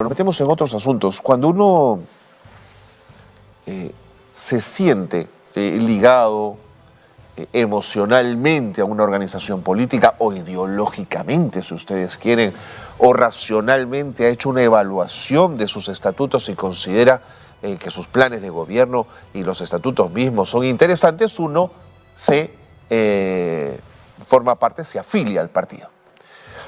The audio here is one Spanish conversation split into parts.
Nos metemos en otros asuntos. Cuando uno se siente ligado emocionalmente a una organización política o ideológicamente, si ustedes quieren, o racionalmente ha hecho una evaluación de sus estatutos y considera que sus planes de gobierno y los estatutos mismos son interesantes, uno se forma parte, se afilia al partido.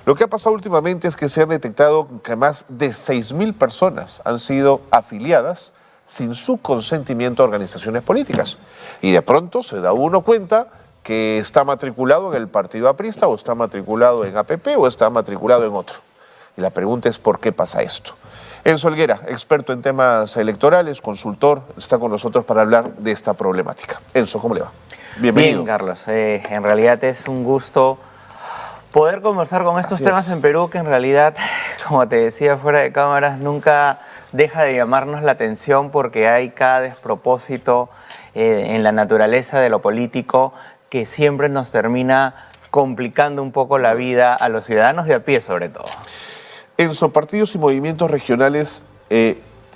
Lo que ha pasado últimamente es que se han detectado que más de 6.000 personas han sido afiliadas sin su consentimiento a organizaciones políticas. Y de pronto se da uno cuenta que está matriculado en el partido aprista, o está matriculado en APP, o está matriculado en otro. Y la pregunta es ¿por qué pasa esto? Enzo Helguera, experto en temas electorales, consultor, está con nosotros para hablar de esta problemática. Enzo, ¿cómo le va? Bienvenido. Bien, Carlos. En realidad es un gusto poder conversar con estos temas en Perú, que en realidad, como te decía fuera de cámaras, nunca deja de llamarnos la atención porque hay cada despropósito en la naturaleza de lo político que siempre nos termina complicando un poco la vida a los ciudadanos de a pie, sobre todo. Enzo, partidos y movimientos regionales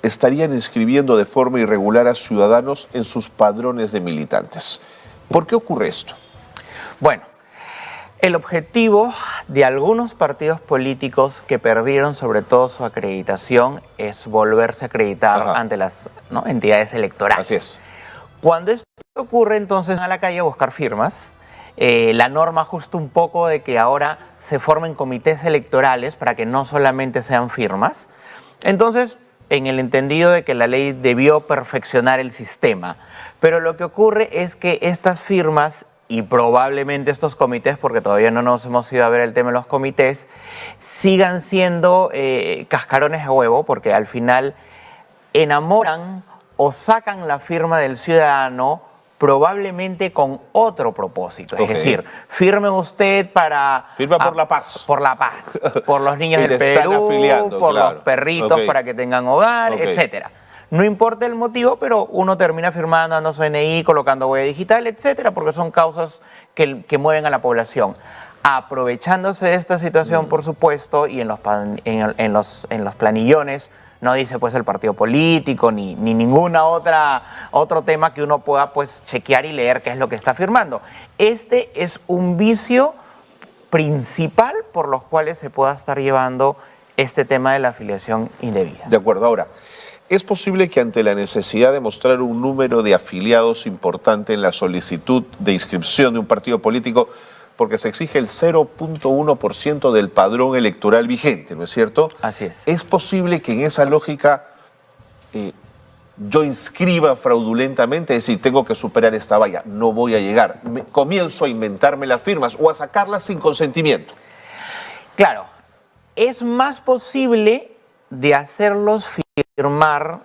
estarían inscribiendo de forma irregular a ciudadanos en sus padrones de militantes. ¿Por qué ocurre esto? Bueno, el objetivo de algunos partidos políticos que perdieron sobre todo su acreditación es volverse a acreditar ante las entidades electorales. Así es. Cuando esto ocurre, entonces van a la calle a buscar firmas. La norma justo un poco de que ahora se formen comités electorales para que no solamente sean firmas. Entonces, en el entendido de que la ley debió perfeccionar el sistema. Pero lo que ocurre es que estas firmas y probablemente estos comités, porque todavía no nos hemos ido a ver el tema de los comités, sigan siendo cascarones a huevo, porque al final enamoran o sacan la firma del ciudadano probablemente con otro propósito. Es decir, firme usted para... Firma por la paz. Por la paz, por los niños del Perú, por los perritos para que tengan hogar, etcétera. No importa el motivo, pero uno termina firmando, dando su DNI, colocando huella digital, etcétera, porque son causas que mueven a la población. Aprovechándose de esta situación, por supuesto, y en los planillones, no dice pues el partido político ni ninguna otro tema que uno pueda pues chequear y leer qué es lo que está firmando. Este es un vicio principal por los cuales se pueda estar llevando este tema de la afiliación indebida. De acuerdo. Ahora, ¿es posible que ante la necesidad de mostrar un número de afiliados importante en la solicitud de inscripción de un partido político, porque se exige el 0.1% del padrón electoral vigente, ¿no es cierto? Así es. ¿Es posible que en esa lógica yo inscriba fraudulentamente? Es decir, tengo que superar esta valla, no voy a llegar. Comienzo a inventarme las firmas o a sacarlas sin consentimiento. Claro, es más posible de hacerlos firmar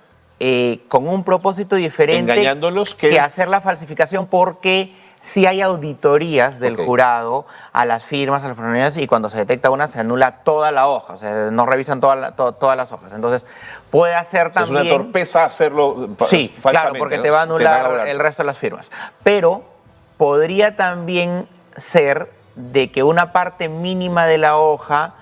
con un propósito diferente, engañándolos, que hacer la falsificación, porque si hay auditorías del jurado a las firmas, a las personalidades, y cuando se detecta una se anula toda la hoja, o sea, no revisan todas las hojas. Entonces puede hacer también... Es una torpeza hacerlo sí, falsamente. Claro, porque te va a anular el resto de las firmas. Pero podría también ser de que una parte mínima de la hoja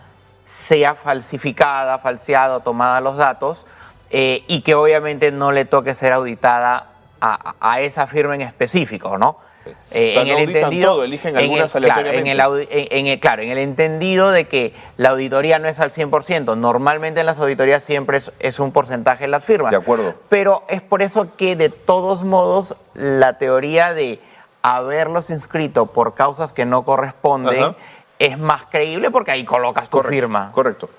sea falsificada, falseada o tomada los datos, y que obviamente no le toque ser auditada a esa firma en específico, ¿no? O sea, no auditan todo, eligen algunas aleatoriamente. Claro, en el entendido de que la auditoría no es al 100%. Normalmente en las auditorías siempre es un porcentaje de las firmas. De acuerdo. Pero es por eso que de todos modos la teoría de haberlos inscrito por causas que no corresponden es más creíble, porque ahí colocas tu firma. Correcto.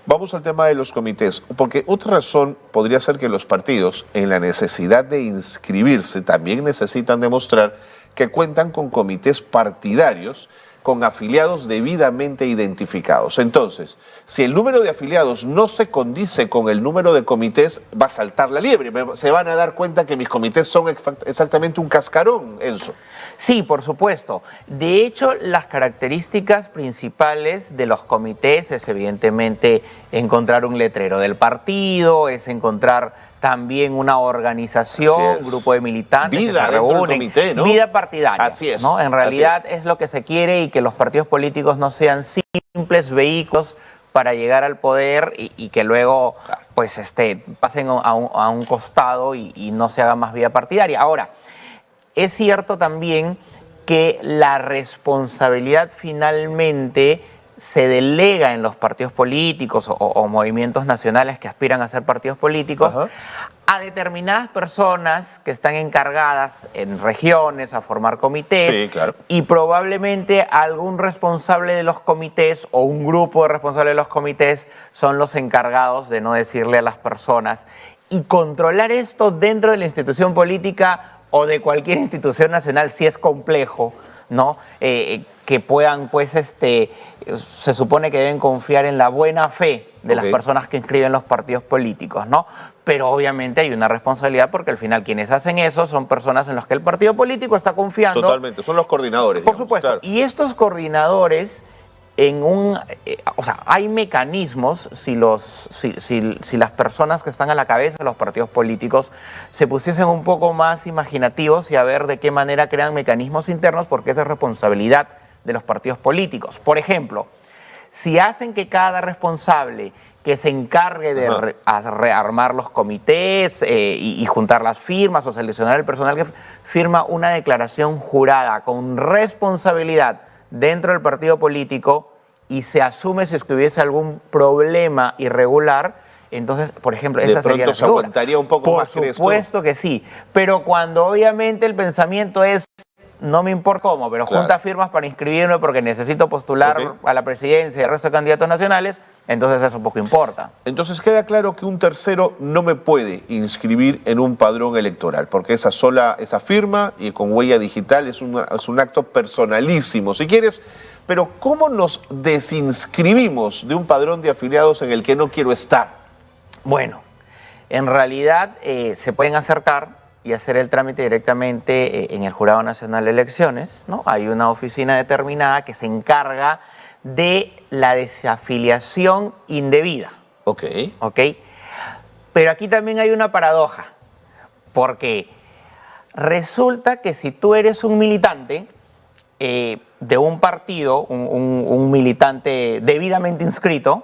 Vamos al tema de los comités, porque otra razón podría ser que los partidos, en la necesidad de inscribirse, también necesitan demostrar que cuentan con comités partidarios con afiliados debidamente identificados. Entonces, si el número de afiliados no se condice con el número de comités, va a saltar la liebre. Se van a dar cuenta que mis comités son exactamente un cascarón, Enzo. Sí, por supuesto. De hecho, las características principales de los comités es evidentemente encontrar un letrero del partido, es encontrar también una organización, un grupo de militantes vida que se reúnen, del comité, ¿no? Vida partidaria. Así es. ¿no? En realidad es lo que se quiere, y que los partidos políticos no sean simples vehículos para llegar al poder y que luego pues pasen a un costado y no se haga más vida partidaria. Ahora, es cierto también que la responsabilidad finalmente se delega en los partidos políticos o movimientos nacionales que aspiran a ser partidos políticos a determinadas personas que están encargadas en regiones a formar comités, Sí, claro. y probablemente algún responsable de los comités o un grupo de responsables de los comités son los encargados de no decirle a las personas, y controlar esto dentro de la institución política o de cualquier institución nacional sí es complejo, ¿no? Que puedan, pues, se supone que deben confiar en la buena fe de las personas que inscriben los partidos políticos, ¿no? Pero obviamente hay una responsabilidad porque al final quienes hacen eso son personas en las que el partido político está confiando. Totalmente, son los coordinadores. Por digamos, supuesto. claro. Y estos coordinadores, o sea, hay mecanismos si las personas que están a la cabeza de los partidos políticos se pusiesen un poco más imaginativos y a ver de qué manera crean mecanismos internos, porque esa es responsabilidad de los partidos políticos. Por ejemplo, si hacen que cada responsable que se encargue de rearmar los comités y juntar las firmas o seleccionar el personal que firma una declaración jurada con responsabilidad dentro del partido político y se asume si es que hubiese algún problema irregular, entonces, por ejemplo, esa sería la figura. Se aguantaría un poco más, ¿crees tú? Por supuesto que sí, pero cuando obviamente el pensamiento es no me importa cómo, pero junta firmas para inscribirme porque necesito postular a la presidencia y al resto de candidatos nacionales, entonces eso poco importa. Entonces queda claro que un tercero no me puede inscribir en un padrón electoral, porque esa firma y con huella digital es un acto personalísimo, si quieres. Pero ¿cómo nos desinscribimos de un padrón de afiliados en el que no quiero estar? Bueno, en realidad se pueden acercar y hacer el trámite directamente en el Jurado Nacional de Elecciones, ¿no? Hay una oficina determinada que se encarga de la desafiliación indebida. Ok. Pero aquí también hay una paradoja, porque resulta que si tú eres un militante de un partido, un militante debidamente inscrito,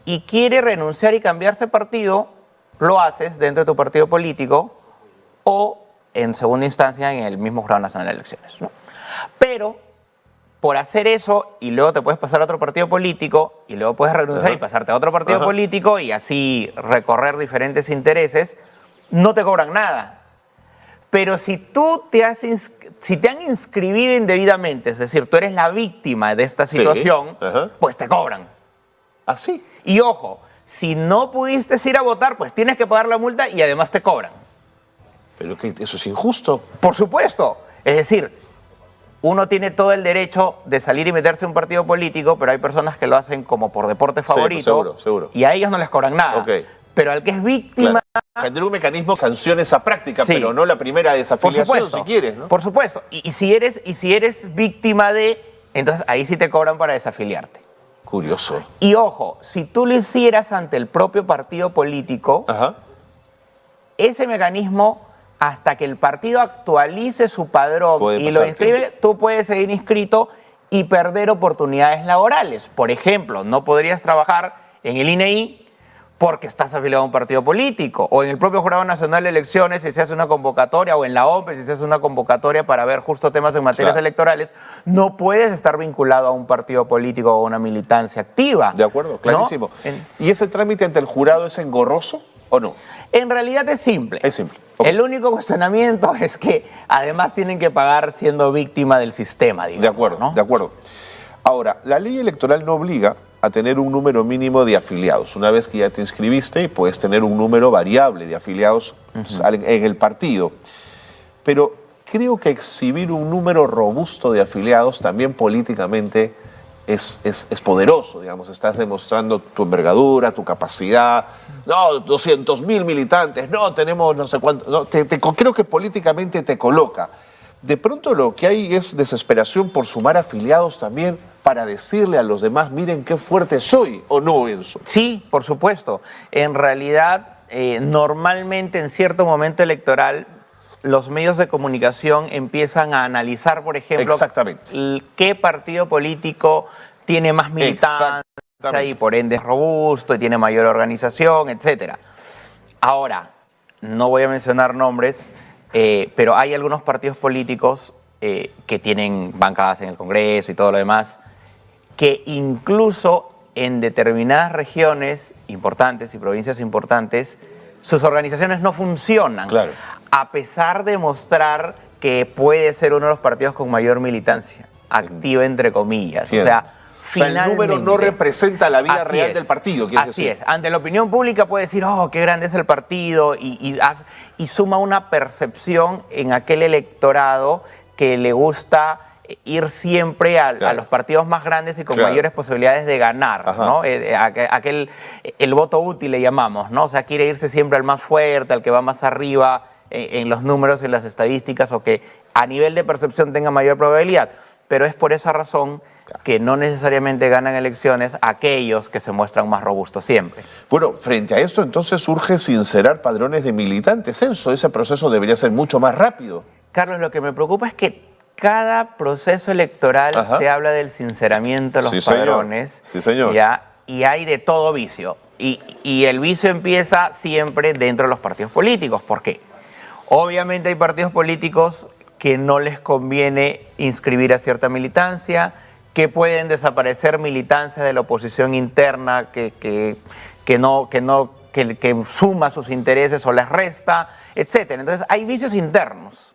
y quiere renunciar y cambiarse de partido, lo haces dentro de tu partido político o en segunda instancia en el mismo Jurado Nacional de Elecciones, ¿no? Pero por hacer eso y luego te puedes pasar a otro partido político y luego puedes renunciar y pasarte a otro partido político y así recorrer diferentes intereses, no te cobran nada. Pero si te han inscribido indebidamente, es decir, tú eres la víctima de esta situación, pues te cobran. ¿Así? Y ojo, si no pudiste ir a votar, pues tienes que pagar la multa y además te cobran. Pero que eso es injusto. Por supuesto. Es decir, uno tiene todo el derecho de salir y meterse en un partido político, pero hay personas que lo hacen como por deporte favorito. Seguro. Y a ellos no les cobran nada. Pero al que es víctima... Tendrá un mecanismo que sancione esa práctica, pero no la primera desafiliación, si quieres, ¿no? Por supuesto. Y si eres víctima de... Entonces ahí sí te cobran para desafiliarte. Curioso. Y ojo, si tú lo hicieras ante el propio partido político, ese mecanismo, hasta que el partido actualice su padrón y lo inscribe, tú puedes seguir inscrito y perder oportunidades laborales. Por ejemplo, no podrías trabajar en el INEI porque estás afiliado a un partido político, o en el propio Jurado Nacional de Elecciones si se hace una convocatoria, o en la OMPE si se hace una convocatoria para ver justo temas en materias electorales, no puedes estar vinculado a un partido político o a una militancia activa. De acuerdo, clarísimo. ¿No? ¿Y ese trámite ante el jurado es engorroso o no? En realidad es simple. Es simple. El único cuestionamiento es que además tienen que pagar siendo víctima del sistema, digamos. De acuerdo, ¿no? De acuerdo. Ahora, la ley electoral no obliga a tener un número mínimo de afiliados. Una vez que ya te inscribiste, puedes tener un número variable de afiliados en el partido. Pero creo que exhibir un número robusto de afiliados también políticamente es poderoso, digamos. Estás demostrando tu envergadura, tu capacidad. No, 200.000 militantes, no, tenemos no sé cuánto. No, creo que políticamente te coloca. De pronto lo que hay es desesperación por sumar afiliados también para decirle a los demás, miren qué fuerte soy, ¿o no, Enzo? Sí, por supuesto. En realidad, normalmente en cierto momento electoral, los medios de comunicación empiezan a analizar, por ejemplo, qué partido político tiene más militantes, y por ende es robusto y tiene mayor organización, etcétera. Ahora, no voy a mencionar nombres, pero hay algunos partidos políticos que tienen bancadas en el Congreso y todo lo demás, que incluso en determinadas regiones importantes y provincias importantes, sus organizaciones no funcionan, claro, a pesar de mostrar que puede ser uno de los partidos con mayor militancia, activa entre comillas. Bien. O sea, el número no representa la vida real del partido. Así es. Ante la opinión pública puede decir, oh, qué grande es el partido, y suma una percepción en aquel electorado que le gusta ir siempre a los partidos más grandes y con mayores posibilidades de ganar, ¿no? El voto útil le llamamos, ¿no? O sea, quiere irse siempre al más fuerte, al que va más arriba en los números, en las estadísticas, o que a nivel de percepción tenga mayor probabilidad. Pero es por esa razón que no necesariamente ganan elecciones aquellos que se muestran más robustos siempre. Bueno, frente a esto entonces urge sincerar padrones de militantes. Ese proceso debería ser mucho más rápido. Carlos, lo que me preocupa es que cada proceso electoral se habla del sinceramiento de los padrones. Sí, señor. ¿Ya? Y hay de todo vicio. Y el vicio empieza siempre dentro de los partidos políticos. ¿Por qué? Obviamente hay partidos políticos que no les conviene inscribir a cierta militancia, que pueden desaparecer militancias de la oposición interna que suma sus intereses o les resta, etc. Entonces hay vicios internos.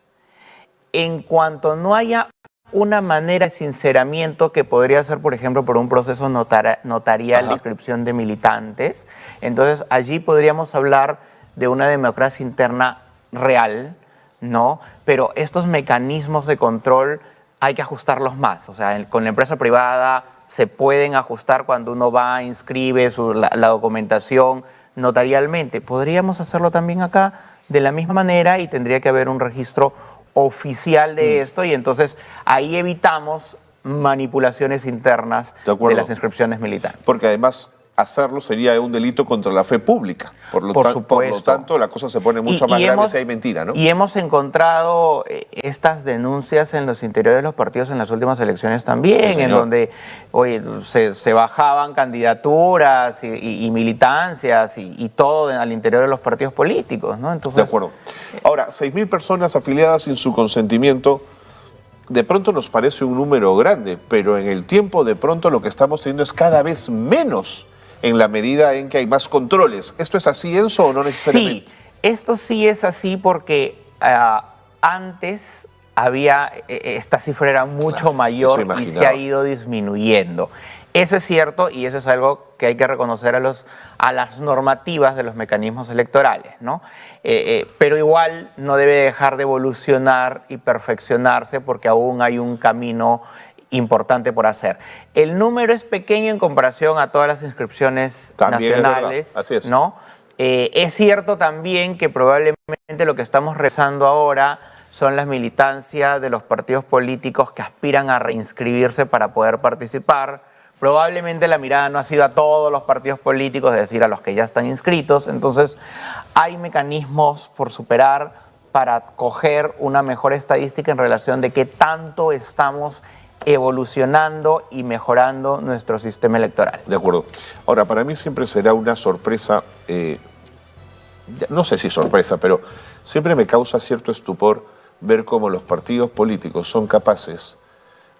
En cuanto no haya una manera de sinceramiento que podría ser, por ejemplo, por un proceso notarial de inscripción de militantes, entonces allí podríamos hablar de una democracia interna real, ¿no? Pero estos mecanismos de control hay que ajustarlos más. O sea, con la empresa privada se pueden ajustar cuando uno va, inscribe la documentación notarialmente. Podríamos hacerlo también acá de la misma manera y tendría que haber un registro oficial de esto, y entonces ahí evitamos manipulaciones internas de las inscripciones militares. Porque además hacerlo sería un delito contra la fe pública. Por lo tanto, la cosa se pone mucho más grave si hay mentira, ¿no? Y hemos encontrado estas denuncias en los interiores de los partidos en las últimas elecciones también, en donde se bajaban candidaturas y militancias y todo al interior de los partidos políticos, ¿no? Entonces, de acuerdo. Ahora, 6.000 personas afiliadas sin su consentimiento, de pronto nos parece un número grande, pero en el tiempo de pronto lo que estamos teniendo es cada vez menos en la medida en que hay más controles. ¿Esto es así, Enzo, o no necesariamente? Sí, esto sí es así porque antes esta cifra era mucho mayor y se ha ido disminuyendo. Eso es cierto, y eso es algo que hay que reconocer a las normativas de los mecanismos electorales, ¿no? Pero igual no debe dejar de evolucionar y perfeccionarse porque aún hay un camino importante por hacer. El número es pequeño en comparación a todas las inscripciones nacionales, así es, ¿no? Es cierto también que probablemente lo que estamos rezando ahora son las militancias de los partidos políticos que aspiran a reinscribirse para poder participar. Probablemente la mirada no ha sido a todos los partidos políticos, es decir, a los que ya están inscritos. Entonces, hay mecanismos por superar para coger una mejor estadística en relación de qué tanto estamos evolucionando y mejorando nuestro sistema electoral. De acuerdo. Ahora, para mí siempre será una sorpresa, no sé si sorpresa, pero siempre me causa cierto estupor ver cómo los partidos políticos son capaces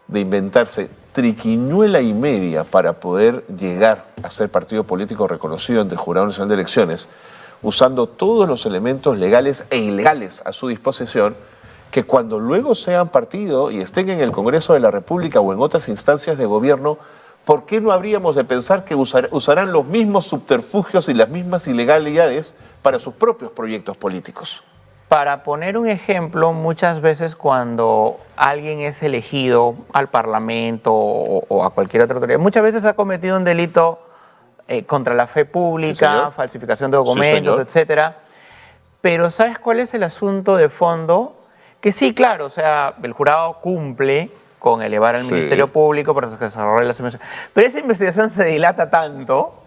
de inventarse triquiñuela y media para poder llegar a ser partido político reconocido ante el Jurado Nacional de Elecciones, usando todos los elementos legales e ilegales a su disposición, que cuando luego sean partido y estén en el Congreso de la República o en otras instancias de gobierno, ¿por qué no habríamos de pensar que usarán los mismos subterfugios y las mismas ilegalidades para sus propios proyectos políticos? Para poner un ejemplo, muchas veces cuando alguien es elegido al Parlamento o a cualquier otra autoridad, muchas veces ha cometido un delito contra la fe pública, sí, falsificación de documentos, etcétera. Pero ¿sabes cuál es el asunto de fondo? Que sí, claro, o sea, el jurado cumple con elevar al Ministerio Público para que se desarrolle las investigaciones. Pero esa investigación se dilata tanto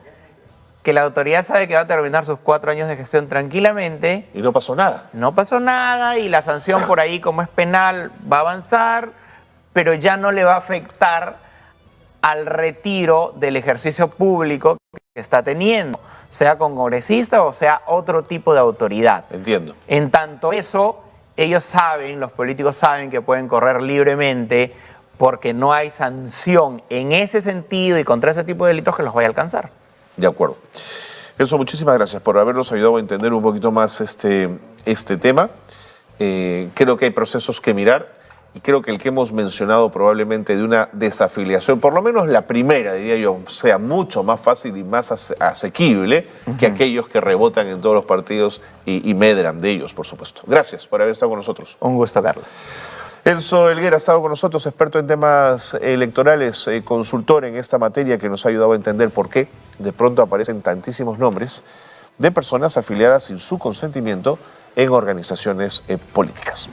que la autoridad sabe que va a terminar sus 4 años de gestión tranquilamente. Y no pasó nada. No pasó nada y la sanción por ahí, como es penal, va a avanzar, pero ya no le va a afectar al retiro del ejercicio público que está teniendo, sea congresista o sea otro tipo de autoridad. Entiendo. En tanto eso, ellos saben, los políticos saben que pueden correr libremente porque no hay sanción en ese sentido y contra ese tipo de delitos que los vaya a alcanzar. De acuerdo. Eso, muchísimas gracias por habernos ayudado a entender un poquito más este tema. Creo que hay procesos que mirar y creo que el que hemos mencionado probablemente de una desafiliación, por lo menos la primera, diría yo, sea mucho más fácil y más asequible que aquellos que rebotan en todos los partidos y medran de ellos, por supuesto. Gracias por haber estado con nosotros. Un gusto, Carlos. Enzo Helguera ha estado con nosotros, experto en temas electorales, consultor en esta materia, que nos ha ayudado a entender por qué de pronto aparecen tantísimos nombres de personas afiliadas sin su consentimiento en organizaciones políticas.